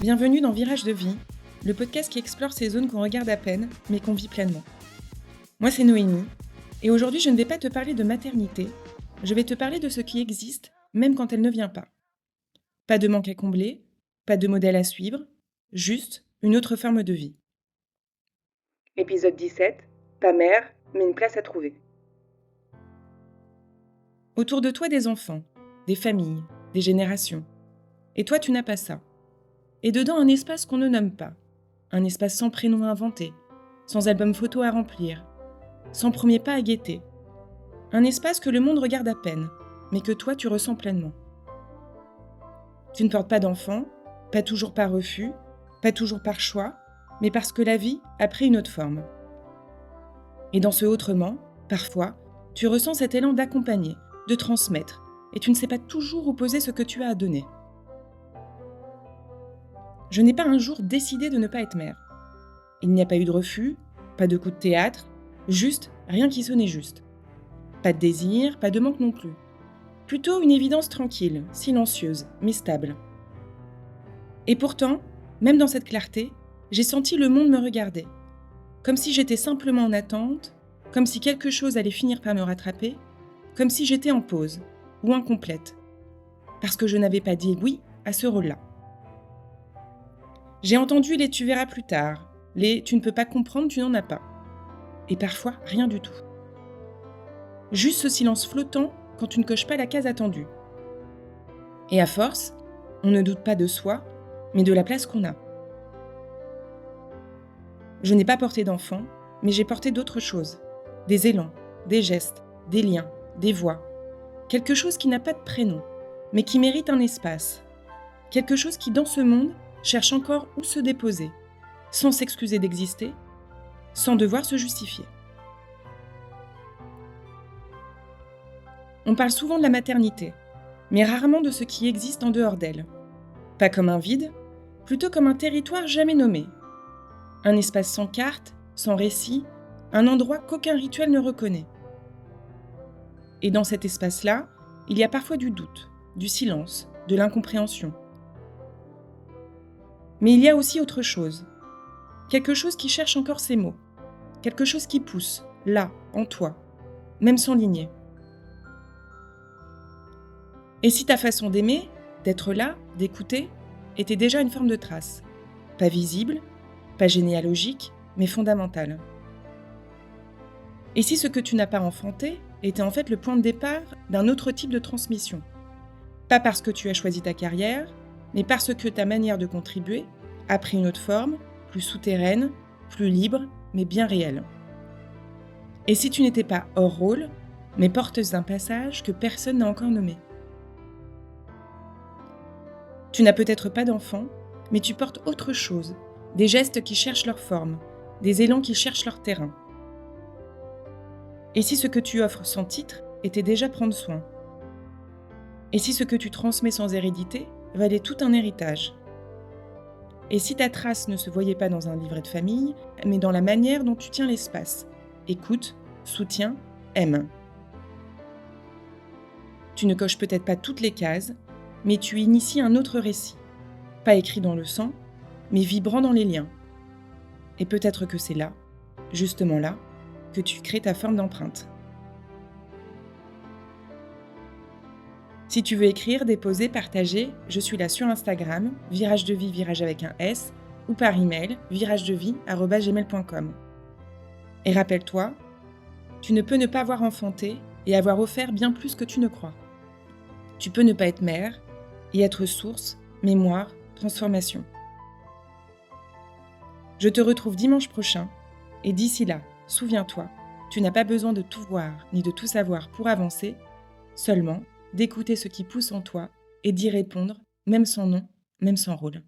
Bienvenue dans Virage de vie, le podcast qui explore ces zones qu'on regarde à peine, mais qu'on vit pleinement. Moi, c'est Noémie, et aujourd'hui, je ne vais pas te parler de maternité, je vais te parler de ce qui existe, même quand elle ne vient pas. Pas de manque à combler, pas de modèle à suivre, juste une autre forme de vie. Épisode 17, pas mère, mais une place à trouver. Autour de toi, des enfants, des familles, des générations. Et toi, tu n'as pas ça. Et dedans, un espace qu'on ne nomme pas. Un espace sans prénom à inventer, sans album photo à remplir, sans premier pas à guetter. Un espace que le monde regarde à peine, mais que toi, tu ressens pleinement. Tu ne portes pas d'enfant, pas toujours par refus, pas toujours par choix, mais parce que la vie a pris une autre forme. Et dans ce autrement, parfois, tu ressens cet élan d'accompagner, de transmettre, et tu ne sais pas toujours où poser ce que tu as à donner. Je n'ai pas un jour décidé de ne pas être mère. Il n'y a pas eu de refus, pas de coup de théâtre, juste rien qui sonnait juste. Pas de désir, pas de manque non plus. Plutôt une évidence tranquille, silencieuse, mais stable. Et pourtant, même dans cette clarté, j'ai senti le monde me regarder. Comme si j'étais simplement en attente, comme si quelque chose allait finir par me rattraper, comme si j'étais en pause, ou incomplète. Parce que je n'avais pas dit oui à ce rôle-là. J'ai entendu les tu verras plus tard, les tu ne peux pas comprendre, tu n'en as pas. Et parfois, rien du tout. Juste ce silence flottant quand tu ne coches pas la case attendue. Et à force, on ne doute pas de soi, mais de la place qu'on a. Je n'ai pas porté d'enfant, mais j'ai porté d'autres choses. Des élans, des gestes, des liens, des voix. Quelque chose qui n'a pas de prénom, mais qui mérite un espace. Quelque chose qui, dans ce monde, cherche encore où se déposer, sans s'excuser d'exister, sans devoir se justifier. On parle souvent de la maternité, mais rarement de ce qui existe en dehors d'elle. Pas comme un vide, plutôt comme un territoire jamais nommé. Un espace sans carte, sans récit, un endroit qu'aucun rituel ne reconnaît. Et dans cet espace-là, il y a parfois du doute, du silence, de l'incompréhension. Mais il y a aussi autre chose. Quelque chose qui cherche encore ses mots. Quelque chose qui pousse, là, en toi, même sans lignée. Et si ta façon d'aimer, d'être là, d'écouter, était déjà une forme de trace. Pas visible, pas généalogique, mais fondamentale. Et si ce que tu n'as pas enfanté était en fait le point de départ d'un autre type de transmission. Pas parce que tu as choisi ta carrière, mais parce que ta manière de contribuer a pris une autre forme, plus souterraine, plus libre, mais bien réelle. Et si tu n'étais pas hors rôle, mais porteuse d'un passage que personne n'a encore nommé. Tu n'as peut-être pas d'enfant, mais tu portes autre chose, des gestes qui cherchent leur forme, des élans qui cherchent leur terrain. Et si ce que tu offres sans titre était déjà prendre soin? Et si ce que tu transmets sans hérédité valait tout un héritage? Et si ta trace ne se voyait pas dans un livret de famille, mais dans la manière dont tu tiens l'espace, écoute, soutiens, aime? Tu ne coches peut-être pas toutes les cases, mais tu inities un autre récit, pas écrit dans le sang, mais vibrant dans les liens. Et peut-être que c'est là, justement là, que tu crées ta forme d'empreinte. Si tu veux écrire, déposer, partager, je suis là sur Instagram, virage de vie, virage avec un S, ou par email, viragedevie@gmail.com. Et rappelle-toi, tu ne peux ne pas avoir enfanté et avoir offert bien plus que tu ne crois. Tu peux ne pas être mère et être source, mémoire, transformation. Je te retrouve dimanche prochain, et d'ici là, souviens-toi, tu n'as pas besoin de tout voir ni de tout savoir pour avancer, seulement d'écouter ce qui pousse en toi et d'y répondre, même sans nom, même sans rôle.